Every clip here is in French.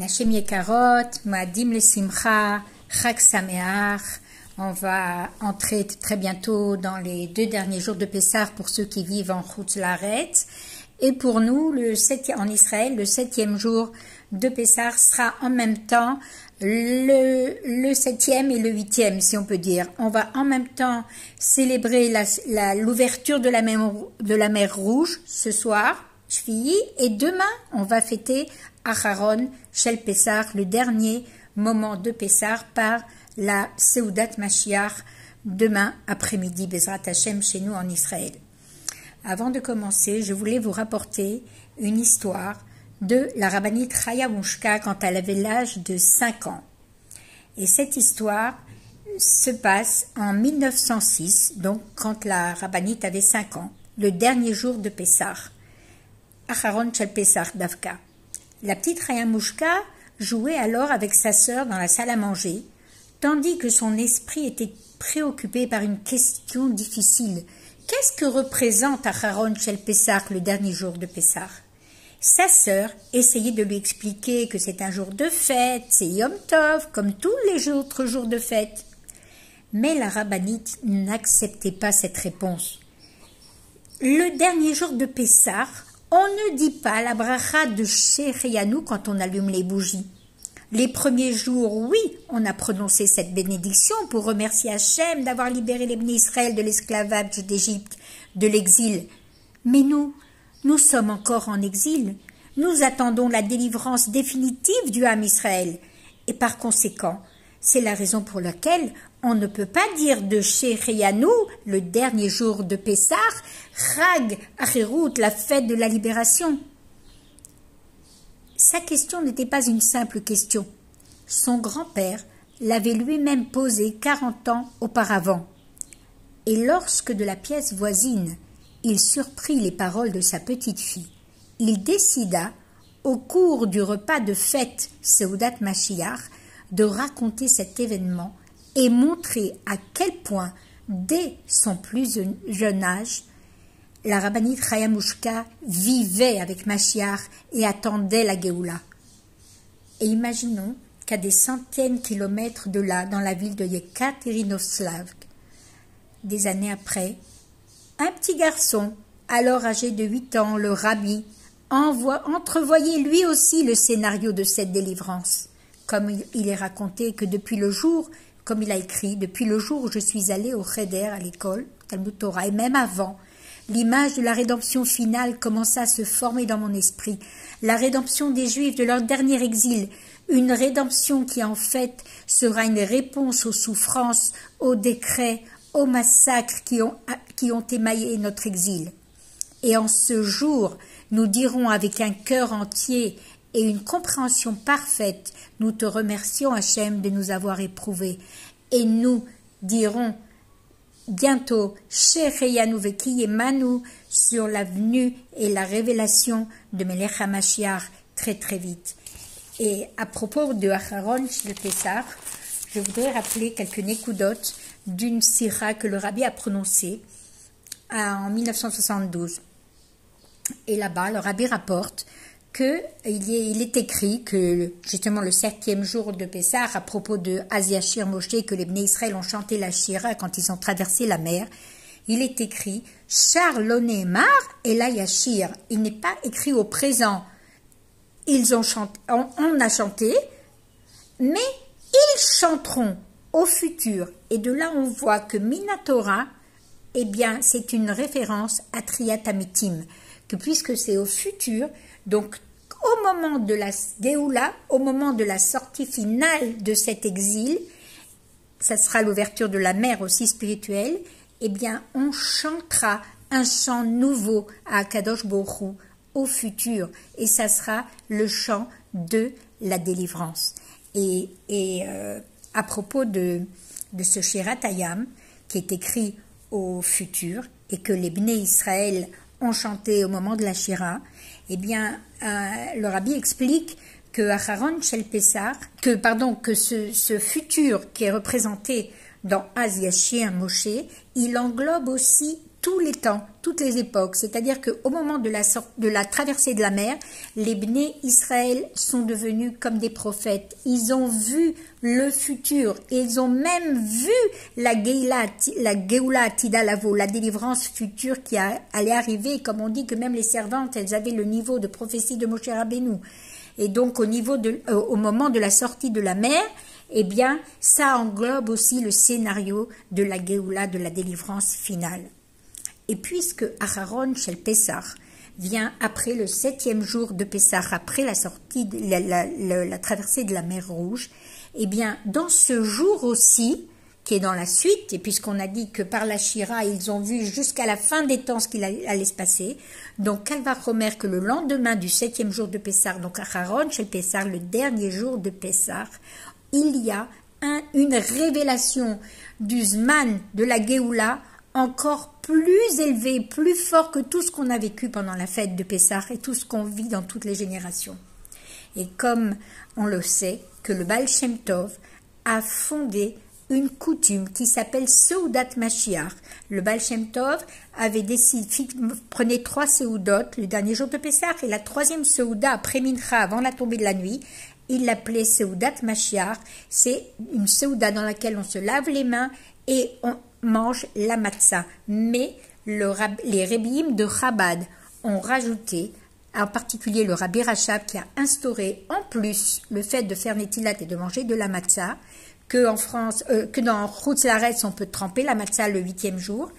Hashem Yekarot, Moadim le Simcha, Chag Sameach. On va entrer très bientôt dans les 2 derniers jours de Pessah pour ceux qui vivent en Chutz La'aretz. Et pour nous, en Israël, le 7e jour de Pessah sera en même temps le 7e et le 8e, si on peut dire. On va en même temps célébrer l'ouverture de la mer Rouge ce soir, Shvi'i, et demain, on va fêter Acharon Shel Pessah, le dernier moment de Pessah par la Seudat Mashiach, demain après-midi, Bezrat Hashem, chez nous en Israël. Avant de commencer, je voulais vous rapporter une histoire de la rabbinite Chaya Mouchka quand elle avait l'âge de 5 ans. Et cette histoire se passe en 1906, donc quand la rabbinite avait 5 ans, le dernier jour de Pessah, Acharon Shel Pessah Davka. La petite Chaya Mouchka jouait alors avec sa sœur dans la salle à manger, tandis que son esprit était préoccupé par une question difficile. Qu'est-ce que représente Acharon Shel Pessah, le dernier jour de Pessah? Sa sœur essayait de lui expliquer que c'est un jour de fête, c'est Yom Tov, comme tous les autres jours de fête. Mais la rabbinite n'acceptait pas cette réponse. Le dernier jour de Pessah, on ne dit pas la bracha de Shehecheyanu quand on allume les bougies. Les premiers jours, oui, on a prononcé cette bénédiction pour remercier Hachem d'avoir libéré les Bnei Israël de l'esclavage d'Égypte, de l'exil. Mais nous sommes encore en exil. Nous attendons la délivrance définitive du Ham Israël. Et par conséquent, c'est la raison pour laquelle on ne peut pas dire de Shehecheyanu, le dernier jour de Pessah, Chag Acherut, la fête de la libération. Sa question n'était pas une simple question. Son grand-père l'avait lui-même posée 40 ans auparavant. Et lorsque de la pièce voisine, il surprit les paroles de sa petite-fille, il décida, au cours du repas de fête Seudat Mashiach, de raconter cet événement et montrer à quel point, dès son plus jeune âge, la rabbinite Chaya Mouchka vivait avec Mashiach et attendait la Géoula. Et imaginons qu'à des centaines de kilomètres de là, dans la ville de Yekaterinovslav, des années après, un petit garçon, alors âgé de 8 ans, le rabbi, entrevoyait lui aussi le scénario de cette délivrance. Comme il est raconté que depuis le jour, comme il a écrit, depuis le jour où je suis allé au Cheder, à l'école, Talmud Torah, et même avant, l'image de la rédemption finale commença à se former dans mon esprit. La rédemption des Juifs de leur dernier exil, une rédemption qui en fait sera une réponse aux souffrances, aux décrets, aux massacres qui ont émaillé notre exil. Et en ce jour, nous dirons avec un cœur entier et une compréhension parfaite, nous te remercions Hachem de nous avoir éprouvés. Et nous dirons bientôt, Shehecheyanu vekiyemanu, sur la venue et la révélation de Melech HaMashiach très très vite. Et à propos de Acharon Shel Pessah, je voudrais rappeler quelques nékoudotes d'une sira que le rabbi a prononcée en 1972. Et là-bas, le rabbi rapporte qu'il est écrit que justement le 7e jour de Pessah, à propos de Aziashir Moshe, que les Bnei Israël ont chanté la Shira quand ils ont traversé la mer, il est écrit Char lo ne'emar ela yashir. Il n'est pas écrit au présent. On a chanté, mais ils chanteront au futur. Et de là, on voit que Minatora, eh bien, c'est une référence à Triyat Amitim, que puisque c'est au futur, donc au moment de la Géoula, au moment de la sortie finale de cet exil, ça sera l'ouverture de la mer aussi spirituelle, eh bien, on chantera un chant nouveau à Akadosh Baruch Hu au futur, et ça sera le chant de la délivrance. Et à propos de ce Shirat Hayam, qui est écrit au futur, et que les Bnei Israël ont chanté au moment de la Shira, eh bien, le rabbi explique que Acharon Shel Pessah, que ce futur qui est représenté dans Az Yashir Moshe, il englobe aussi tous les temps, toutes les époques. C'est-à-dire qu'au moment de la traversée de la mer, les Bné Israël sont devenus comme des prophètes. Ils ont vu le futur. Et ils ont même vu la Géoula Atida Lavo, la délivrance future qui allait arriver. Comme on dit que même les servantes, elles avaient le niveau de prophétie de Moshe Rabbeinu. Et donc au moment de la sortie de la mer, eh bien, ça englobe aussi le scénario de la Géoula, de la délivrance finale. Et puisque Aharon Shel Pessah vient après le 7e jour de Pessah, après la sortie, la traversée de la mer Rouge, eh bien, dans ce jour aussi, qui est dans la suite, et puisqu'on a dit que par la Shira, ils ont vu jusqu'à la fin des temps ce qu'il allait se passer, donc Kalva Chomer, que le lendemain du 7e jour de Pessah, donc Aharon Shel Pessah, le dernier jour de Pessah, il y a une révélation du Zman de la Géoula encore plus élevé, plus fort que tout ce qu'on a vécu pendant la fête de Pessah et tout ce qu'on vit dans toutes les générations. Et comme on le sait, que le Baal Shem Tov a fondé une coutume qui s'appelle Seudat Mashiach. Le Baal Shem Tov avait décidé, prenait 3 Seudot le dernier jour de Pessah et la 3e Seuda après Mincha, avant la tombée de la nuit, il l'appelait Seudat Mashiach. C'est une Seuda dans laquelle on se lave les mains et on mange la matzah. Mais les Rebbiim de Chabad ont rajouté, en particulier le Rabbi Rachab qui a instauré en plus le fait de faire Netilat et de manger de la matzah, que en France, que dans Chutz Laaretz on peut tremper la matzah le 8e jour.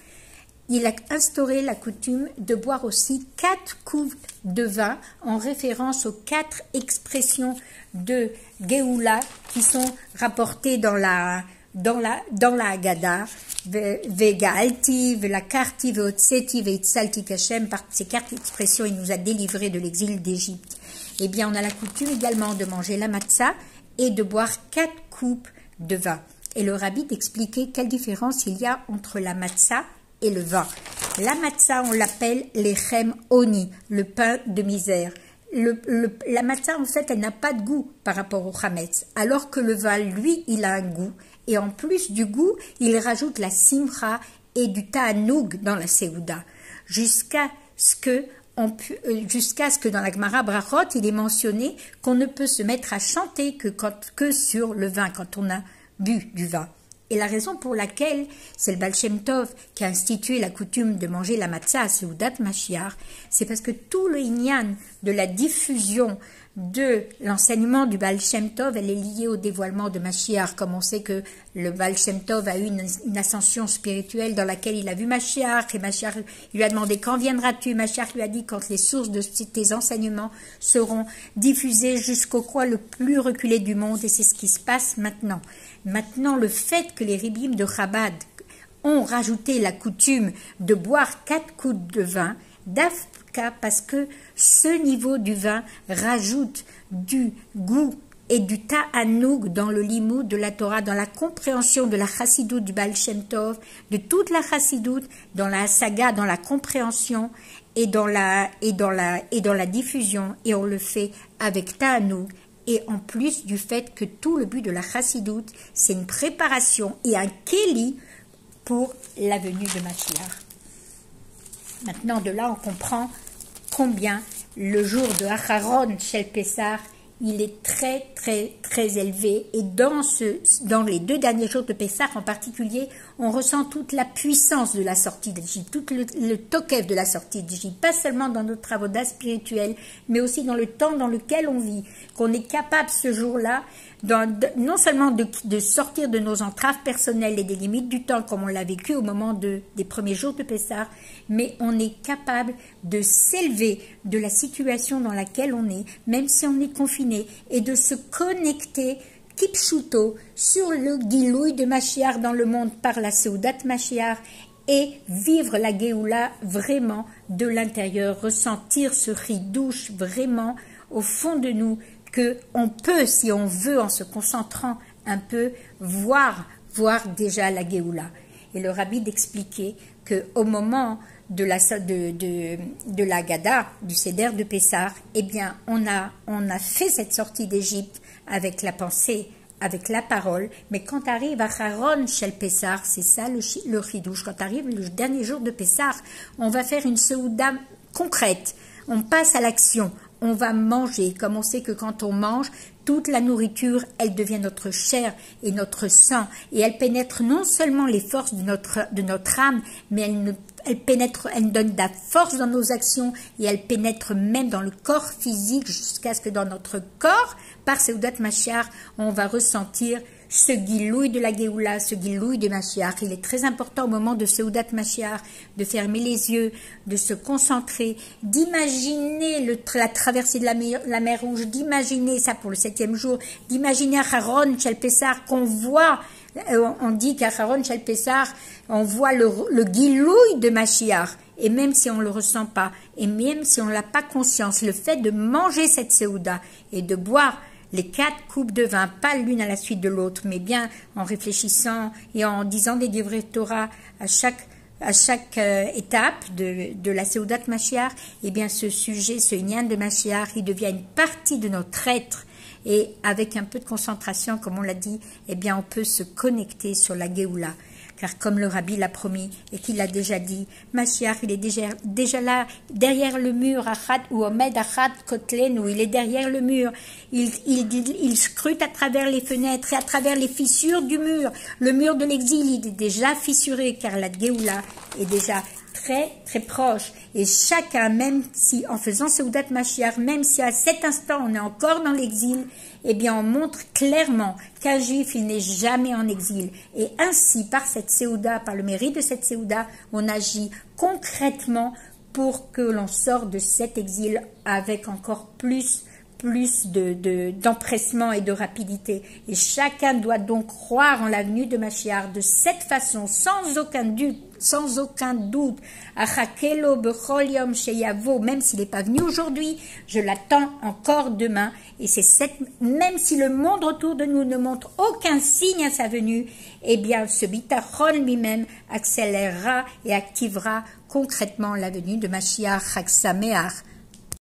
Il a instauré la coutume de boire aussi 4 coupes de vin en référence aux 4 expressions de Géoula qui sont rapportées dans la Haggadah. Vega'alti, velakarti, veotseti, veitzalti kashem. Par ces 4 expressions, il nous a délivrés de l'exil d'Égypte. Eh bien, on a la coutume également de manger la matzah et de boire 4 coupes de vin. Et le rabbi d'expliquer quelle différence il y a entre la matzah et le vin. La matzah, on l'appelle l'echem oni, le pain de misère. La matzah, en fait, elle n'a pas de goût par rapport au chametz, alors que le vin, lui, il a un goût. Et en plus du goût, il rajoute la simcha et du ta'anoug dans la seuda, jusqu'à ce que dans la Gemara Brachot, il est mentionné qu'on ne peut se mettre à chanter que sur le vin, quand on a bu du vin. Et la raison pour laquelle c'est le Baal Shem Tov qui a institué la coutume de manger la matzah à Seudat Mashiach, c'est parce que tout le inyan de la diffusion de l'enseignement du Baal Shem Tov, elle est liée au dévoilement de Mashiach. Comme on sait que le Baal Shem Tov a eu une ascension spirituelle dans laquelle il a vu Mashiach, et Mashiach lui a demandé quand viendras-tu. Mashiach lui a dit quand les sources de tes enseignements seront diffusées jusqu'au coin le plus reculé du monde, et c'est ce qui se passe maintenant. Maintenant, le fait que les Rebbiim de Chabad ont rajouté la coutume de boire 4 coupes de vin, d'Afka, parce que ce niveau du vin rajoute du goût et du ta'anoug dans le limoud de la Torah, dans la compréhension de la chassidoute du Baal Shem Tov, de toute la chassidoute, dans la saga, dans la compréhension et dans la diffusion, et on le fait avec ta'anoug. Et en plus du fait que tout le but de la chassidoute, c'est une préparation et un kéli pour la venue de Mashiach. Maintenant, de là, on comprend combien le jour de Aharon Shel Pessah, il est très, très, très élevé. Et dans les 2 derniers jours de Pessah en particulier, on ressent toute la puissance de la sortie d'Égypte, tout le tokef de la sortie d'Égypte, pas seulement dans notre travaux spirituels, mais aussi dans le temps dans lequel on vit, qu'on est capable ce jour-là, non seulement de sortir de nos entraves personnelles et des limites du temps, comme on l'a vécu au moment des premiers jours de Pessah, mais on est capable de s'élever de la situation dans laquelle on est, même si on est confiné, et de se connecter Kipshuto sur le Gilouï de Mashiach dans le monde par la Seudat Mashiach et vivre la Géoula vraiment de l'intérieur, ressentir ce ridouche vraiment au fond de nous que on peut, si on veut, en se concentrant un peu, voir déjà la Géoula. Et le rabbi d'expliquer qu'au moment de la Haggadah, du Seder de Pessah, eh bien, on a fait cette sortie d'Égypte avec la pensée avec la parole, mais quand arrive Acharon Shel Pessar, c'est ça le chidouche, quand arrive le dernier jour de Pessar, on va faire une Seouda concrète, on passe à l'action, on va manger, comme on sait que quand on mange, toute la nourriture, elle devient notre chair et notre sang, et elle pénètre non seulement les forces de notre âme, mais elle pénètre, elle donne de la force dans nos actions, et elle pénètre même dans le corps physique, jusqu'à ce que dans notre corps, par Seudat Mashiach, on va ressentir ce guilouille de la Géoula, ce guilouille de Mashiach. Il est très important au moment de Seudat Mashiach de fermer les yeux, de se concentrer, d'imaginer la traversée de la mer Rouge, d'imaginer ça pour le 7e jour, d'imaginer Acharon Shel Pessar qu'on voit. On dit qu'Acharon Shel Pessar, on voit le guilouille de Mashiach. Et même si on ne le ressent pas, et même si on n'a pas conscience, le fait de manger cette Seuda et de boire les 4 coupes de vin, pas l'une à la suite de l'autre, mais bien en réfléchissant et en disant des divrei Torah à chaque étape de la Seudat Mashiach, eh bien ce sujet, ce Inyan de Mashiach, il devient une partie de notre être. Et avec un peu de concentration, comme on l'a dit, eh bien on peut se connecter sur la Géoula. Car comme le Rabbi l'a promis et qu'il l'a déjà dit, Mashiach, il est déjà là, derrière le mur, ou Omed Achat Kotlen, où il est derrière le mur. Il scrute à travers les fenêtres et à travers les fissures du mur. Le mur de l'exil, il est déjà fissuré, car la Géoula est déjà très, très proche. Et chacun, même si, en faisant Seudat Mashiach, même si à cet instant on est encore dans l'exil, eh bien on montre clairement qu'un juif, il n'est jamais en exil. Et ainsi, par cette Seuda, par le mérite de cette Seuda, on agit concrètement pour que l'on sorte de cet exil avec encore plus d'empressement et de rapidité. Et chacun doit donc croire en la venue de Mashiach de cette façon, sans aucun doute, Achakelo bechol yom sheyavo, même s'il n'est pas venu aujourd'hui, je l'attends encore demain. Et même si le monde autour de nous ne montre aucun signe à sa venue, eh bien ce bitachon lui-même accélérera et activera concrètement la venue de Mashiach. Chag Sameach.